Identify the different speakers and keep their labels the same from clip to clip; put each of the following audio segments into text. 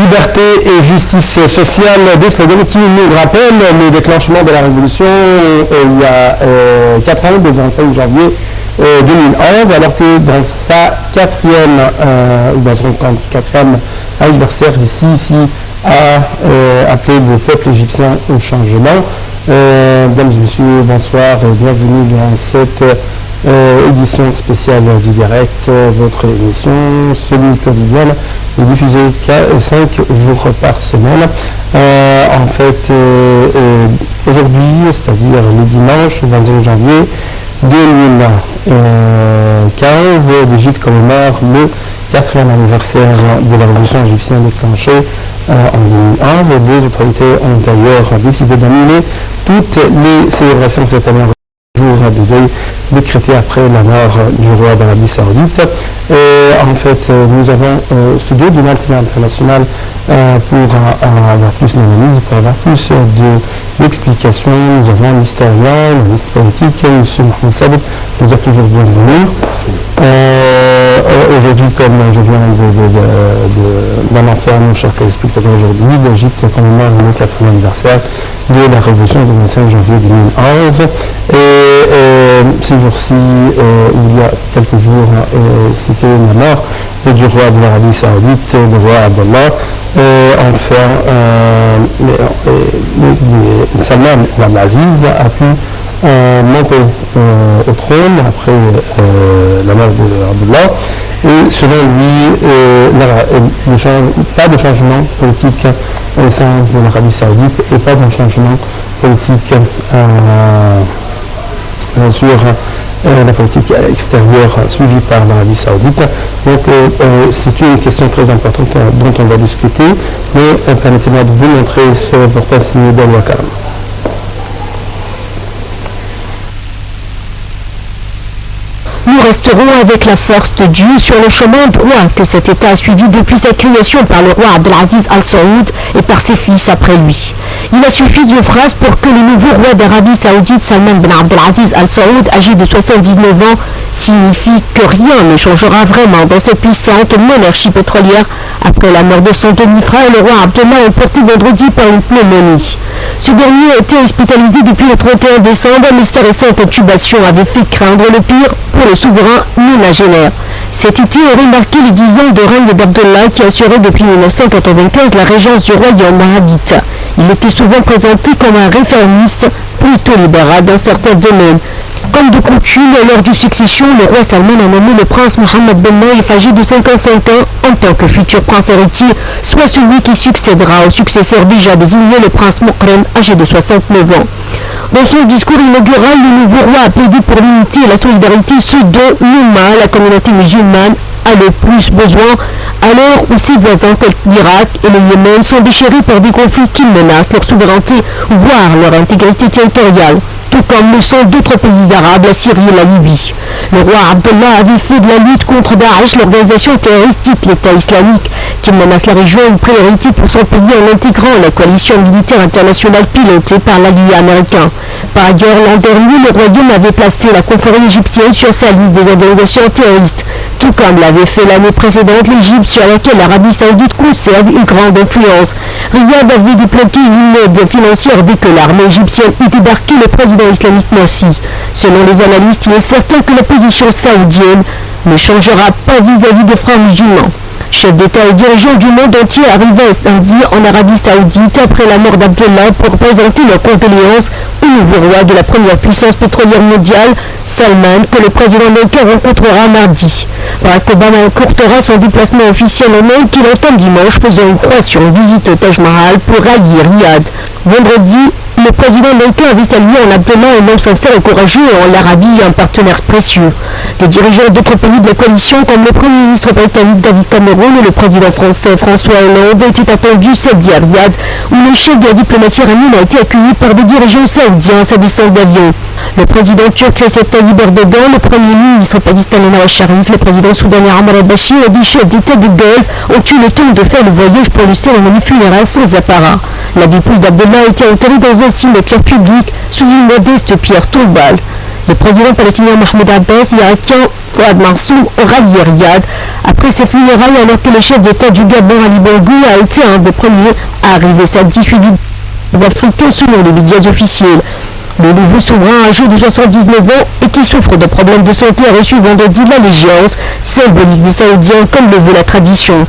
Speaker 1: Liberté et justice sociale, des slogans qui nous rappellent le déclenchement de la révolution il y a 4 ans, le 25 janvier 2011, alors que dans sa dans son 4e anniversaire, ici a appelé le peuple égyptien au changement. Mesdames et messieurs, bonsoir et bienvenue dans cette édition spéciale du direct, votre émission semi-quotidienne est diffusée 5 jours par semaine. En fait, aujourd'hui, c'est-à-dire le dimanche 25 janvier 2015, l'Égypte commémore le 4e anniversaire de la révolution égyptienne déclenchée en 2011. Les autorités ont d'ailleurs décidé d'annuler toutes les célébrations cette année. Jour de deuil décrété après la mort du roi d'Arabie Saoudite. En fait, nous avons au studio du Matin International pour avoir plus d'analyse, pour avoir plus d'explications. Nous avons l'historien, l'analyste politique, M. Mahmoud Saad, nous a toujours bienvenue. Aujourd'hui, comme je viens d'annoncer à nos chers téléspectateurs aujourd'hui, l'Égypte commémore le 4e anniversaire de la révolution du 25 janvier 2011. Ces jours-ci, il y a quelques jours, c'était la mort du roi de l'Arabie Saoudite, le roi Abdallah. Enfin, Salman Abdelaziz a pu monter au trône après la mort d'Abdallah. Et selon lui, pas de changement politique au sein de l'Arabie Saoudite et pas de changement politique sur la politique extérieure suivie par l'Arabie Saoudite. Donc c'est une question très importante dont on va discuter, mais permettez-moi de vous montrer ce reportage signé d'Al-Wakam.
Speaker 2: Nous resterons avec la force de Dieu sur le chemin droit que cet État a suivi depuis sa création par le roi Abdelaziz Al Saoud et par ses fils après lui. Il a suffi de phrases pour que le nouveau roi d'Arabie Saoudite, Salman bin Abdelaziz Al Saoud, âgé de 79 ans, signifie que rien ne changera vraiment dans cette puissante monarchie pétrolière après la mort de son demi-frère, le roi Abdallah, emporté vendredi par une pneumonie. Ce dernier a été hospitalisé depuis le 31 décembre, mais sa récente intubation avait fait craindre le pire pour le souverain nonagénaire. Cet été aurait marqué les 10 ans de règne d'Abdallah qui assurait depuis 1995 la régence du royaume arabite. Il était souvent présenté comme un réformiste plutôt libéral dans certains domaines. Comme de coutume, lors du succession, le roi Salman a nommé le prince Mohammed Ben Naïf, âgé de 55 ans, en tant que futur prince héritier, soit celui qui succédera au successeur déjà désigné, le prince Mokrem, âgé de 69 ans. Dans son discours inaugural, le nouveau roi a plaidé pour l'unité et la solidarité, ce dont l'Oumma, la communauté musulmane, a le plus besoin, à l'heure où ses voisins tels l'Irak et le Yémen sont déchirés par des conflits qui menacent leur souveraineté, voire leur intégrité territoriale, tout comme le sont d'autres pays arabes, la Syrie et la Libye. Le roi Abdallah avait fait de la lutte contre Daesh, l'organisation terroriste dite l'État islamique, qui menace la région, une priorité pour son pays en intégrant la coalition militaire internationale pilotée par l'allié américain. Par ailleurs, l'an dernier, le royaume avait placé la confrérie égyptienne sur sa liste des organisations terroristes, tout comme l'avait fait l'année précédente l'Égypte, sur laquelle l'Arabie Saoudite conserve une grande influence. Riyad avait débloqué une aide financière dès que l'armée égyptienne eut débarqué le président islamiste Morsi. Selon les analystes, il est certain que la position saoudienne ne changera pas vis-à-vis des frères musulmans. Chefs d'État et dirigeants du monde entier arrivaient samedi en Arabie Saoudite après la mort d'Abdallah pour présenter leurs condoléances au nouveau roi de la première puissance pétrolière mondiale, Salman, que le président américain rencontrera mardi. Barack Obama encurtera son déplacement officiel en Inde qu'il entame dimanche, faisant une croix sur une visite au Taj Mahal pour rallier Riyad. Vendredi, le président américain avait salué en Abdallah un homme sincère et courageux et en l'Arabie un partenaire précieux. Des dirigeants d'autres pays de la coalition comme le Premier ministre britannique David Cameron et le président français François Hollande étaient attendus samedi à Riyad, où le chef de la diplomatie iranienne a été accueilli par des dirigeants saoudiens à sa descente d'avion. Le président turc Recep Tayyip Erdogan, le premier ministre pakistanais Nawaz Sharif, le président soudanais Omar al-Bashir et des chefs d'État du Golfe ont eu le temps de faire le voyage pour une cérémonie funéraire sans apparat. La dépouille d'Abdallah a été enterrée dans un cimetière public sous une modeste pierre tombale. Le président palestinien Mahmoud Abbas, irakien Fouad Mansour ont rallié Riyad après après ses funérailles alors que le chef d'État du Gabon, Ali Bongo, a été un des premiers à arriver samedi, suivi des Africains selon les médias officiels. Le nouveau souverain âgé de 79 ans et qui souffre de problèmes de santé a reçu vendredi l'allégeance symbolique des Saoudiens comme le veut la tradition.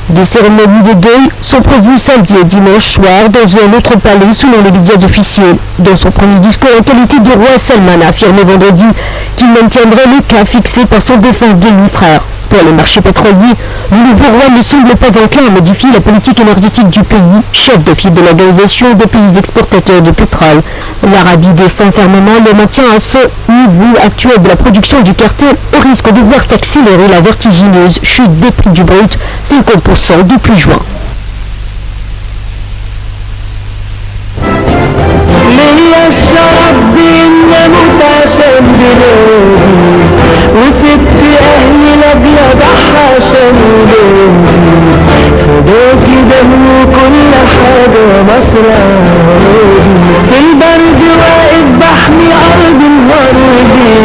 Speaker 2: Des cérémonies de deuil sont prévues samedi et dimanche soir dans un autre palais selon les médias officiels. Dans son premier discours en qualité de roi, Salman a affirmé vendredi qu'il maintiendrait le cap fixé par son défunt demi-frère. Pour les marchés pétroliers, le nouveau roi ne semble pas enclin à modifier la politique énergétique du pays, chef de file de l'Organisation des pays exportateurs de pétrole. L'Arabie défend fermement le maintien à ce niveau actuel de la production du cartel au risque de voir s'accélérer la vertigineuse chute des prix du brut, 50% depuis juin.
Speaker 3: وست أهلي الأبيض عشان فداك دم كل حاجة مصر في البرد واقف بحمي أرض الهربي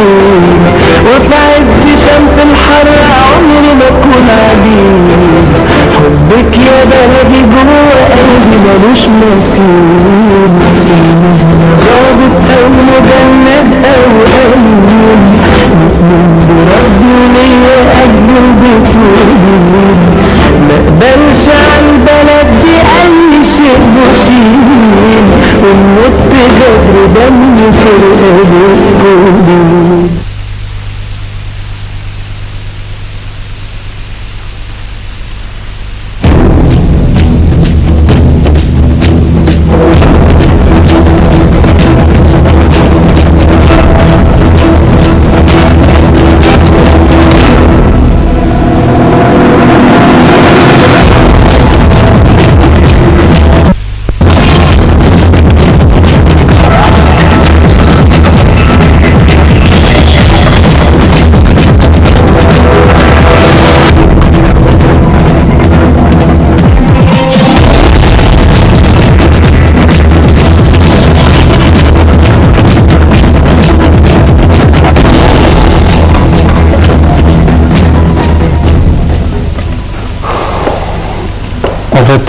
Speaker 3: وفي عز شمس الحر عمري ما أكون عجيب حبك يا بلدي جوه قلبي ملوش مثيل ظابط أو مجند أو أمين من بربي ليا قد البطول مقبلش عالبلد دي أي شيء مشين ونمت بدر دمي في القلوب.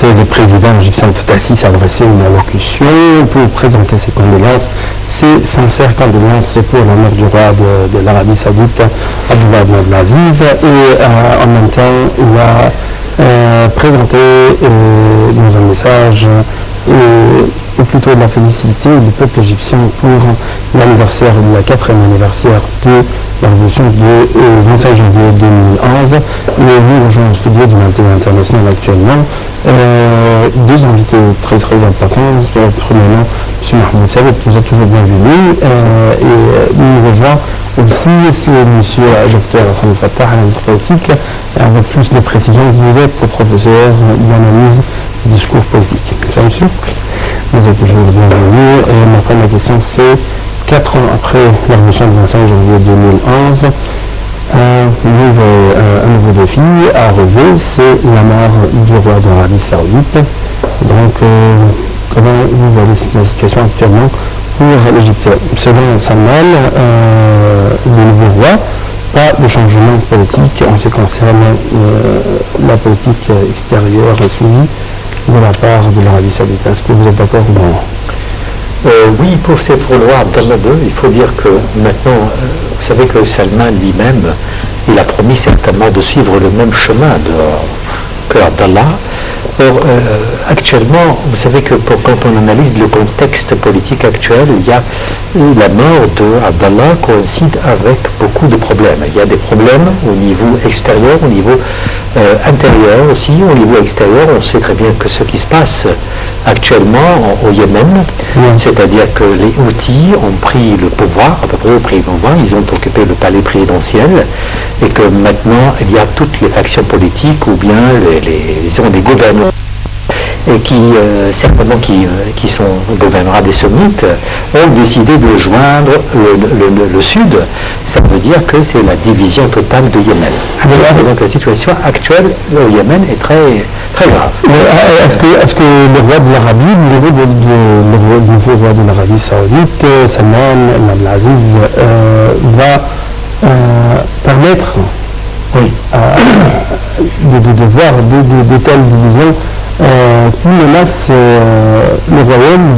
Speaker 1: Le président égyptien Fatassi s'est adressé une allocution pour présenter ses condoléances, ses sincères condoléances pour la mort du roi de l'Arabie Saoudite, Abdullah ibn Abdelaziz, et en même temps il a présenté dans un message ou plutôt de la félicité du peuple égyptien pour l'anniversaire, le 4e anniversaire de la révolution du 25 janvier 2011. Et nous rejoignons au studio du Matin International actuellement deux invités très importants. Premièrement, M. Mahmoud Saoud, qui nous a toujours bienvenue, et nous rejoint aussi, c'est M. Dr Hassan Fattah, analyste politique, avec plus de précision que vous êtes professeur d'analyse du discours politique. C'est ça, monsieur? Vous êtes toujours bienvenue. Et ma première question, c'est 4 ans après la révolution du 25 janvier 2011, un nouveau défi à relever, c'est la mort du roi d'Arabie Saoudite. Donc, comment vous voyez la situation actuellement pour l'Égypte? Selon Salman, le nouveau roi, pas de changement politique en ce qui concerne la politique extérieure suivie de la part de l'Arabie Saoudite. Est-ce que vous êtes d'accord ou non?
Speaker 4: Oui, pour le roi Abdallah II, il faut dire que maintenant, vous savez que Salman lui-même, il a promis certainement de suivre le même chemin que Abdallah. Or, actuellement, vous savez que quand on analyse le contexte politique actuel, il y a la mort d'Abdallah coïncide avec beaucoup de problèmes. Il y a des problèmes au niveau extérieur, au niveau intérieur aussi. Au niveau extérieur, on sait très bien que ce qui se passe actuellement au Yémen, c'est-à-dire que les Houthis ont pris le pouvoir, à peu près au pouvoir, ils ont occupé le palais présidentiel, et que maintenant il y a toutes les factions politiques ou bien des gouvernements et qui certainement qui sont gouvernements des sunnites ont décidé de joindre le sud. Ça veut dire que c'est la division totale de Yémen. Et donc la situation actuelle au Yémen est très, très grave.
Speaker 1: Est-ce que le roi de l'Arabie, le nouveau roi de l'Arabie Saoudite, Salman ibn Abdelaziz, va permettre de voir de telles divisions qui menacent le royaume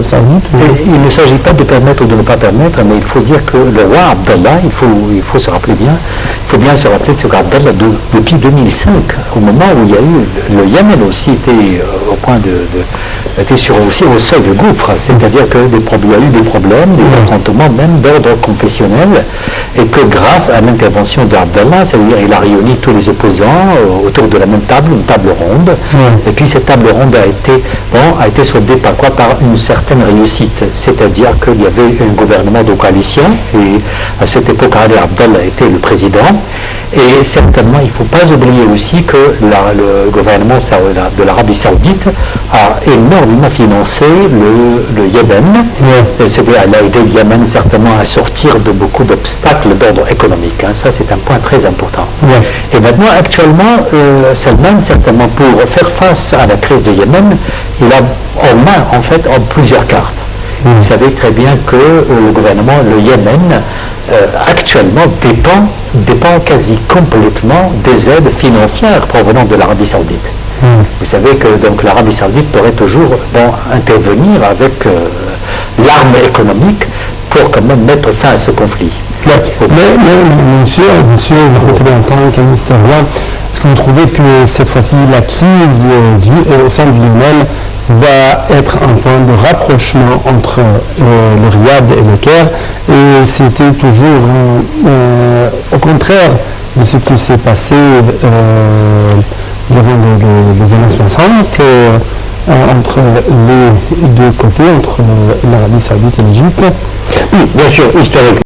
Speaker 1: saoudite.
Speaker 4: Il ne s'agit pas de permettre ou de ne pas permettre, mais il faut dire que le roi Abdallah, il faut se rappeler bien, il faut bien se rappeler ce qu'Abdallah, depuis 2005, au moment où il y a eu, le Yémen aussi était au point était aussi au seuil du gouffre, c'est-à-dire qu'il y a eu des problèmes, des affrontements même d'ordre confessionnel, et que grâce à l'intervention d'Abdallah, c'est-à-dire il a réuni tous les opposants autour de la même table, une table ronde, et puis cette table ronde a été soldée par quoi? Par une certaine réussite, c'est-à-dire qu'il y avait un gouvernement de coalition, et à cette époque, Ali Abdallah était le président, et certainement, il ne faut pas oublier aussi que le gouvernement de l'Arabie Saoudite a énormément financé le Yémen. C'est-à-dire, elle a aidé le Yémen certainement à sortir de beaucoup d'obstacles d'ordre économique. Ça, c'est un point très important. Et maintenant, actuellement, Salman, certainement, pour faire face à la crise du Yémen, il a en main, en fait, plusieurs cartes. Vous savez très bien que le gouvernement, le Yémen, actuellement dépend quasi complètement des aides financières provenant de l'Arabie Saoudite. Vous savez que donc l'Arabie Saoudite pourrait toujours intervenir avec l'arme économique pour quand même mettre fin à ce conflit.
Speaker 1: Mais monsieur, en tant qu'un historien, est-ce que vous trouvez que cette fois-ci la crise au sein du Yémen va être un point de rapprochement entre le Riyad et le Caire, et c'était toujours au contraire de ce qui s'est passé durant les années 60 entre les deux côtés, entre l'Arabie Saoudite et l'Égypte?
Speaker 5: Oui, bien sûr, historiquement.